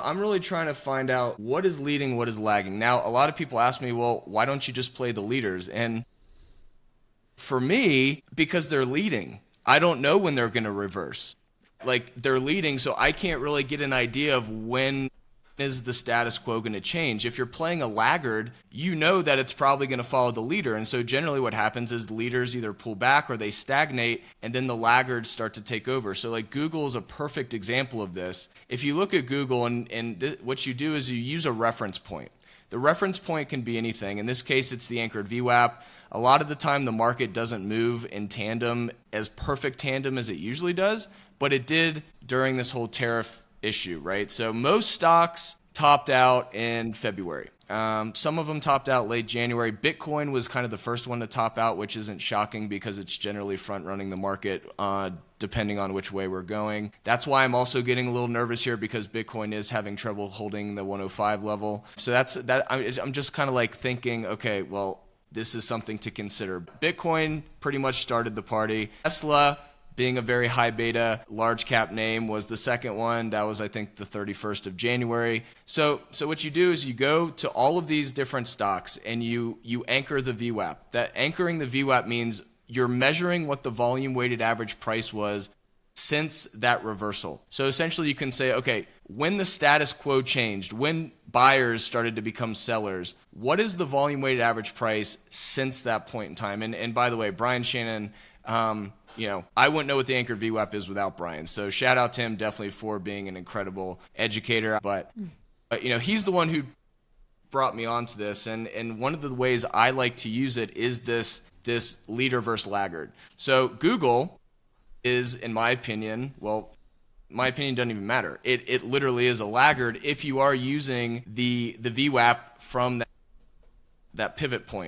I'm really trying to find out what is leading, what is lagging. Now, a lot of people ask me, well, why don't you just play the leaders? And for me, because they're leading, I don't know when they're going to reverse. Like, they're leading, so I can't really get an idea of when is the status quo going to change. If you're playing a laggard, you know that it's probably going to follow the leader. And so generally what happens is leaders either pull back or they stagnate, and then the laggards start to take over. So like Google is a perfect example of this. If you look at Google and what you do is you use a reference point. The reference point can be anything. In this case, it's the anchored VWAP. A lot of the time, the market doesn't move in tandem, as perfect tandem as it usually does, but it did during this whole tariff issue, right? So most stocks topped out in February. Some of them topped out late January. Bitcoin was kind of the first one to top out, which isn't shocking because it's generally front running the market depending on which way we're going. That's why I'm also getting a little nervous here because Bitcoin is having trouble holding the 105 level. So I'm just kind of like thinking, okay, well, this is something to consider. Bitcoin pretty much started the party. Tesla, being a very high beta large cap name, was the second one. That was, I think, the 31st of January. So what you do is you go to all of these different stocks and you anchor the VWAP. That anchoring the VWAP means you're measuring what the volume weighted average price was since that reversal. So essentially you can say, okay, when the status quo changed, when buyers started to become sellers, what is the volume weighted average price since that point in time? And by the way, Brian Shannon, I wouldn't know what the anchored VWAP is without Brian. So shout out to him definitely for being an incredible educator. But he's the one who brought me onto this. And one of the ways I like to use it is this leader versus laggard. So Google is, in my opinion, my opinion doesn't even matter. It literally is a laggard if you are using the VWAP from that pivot point.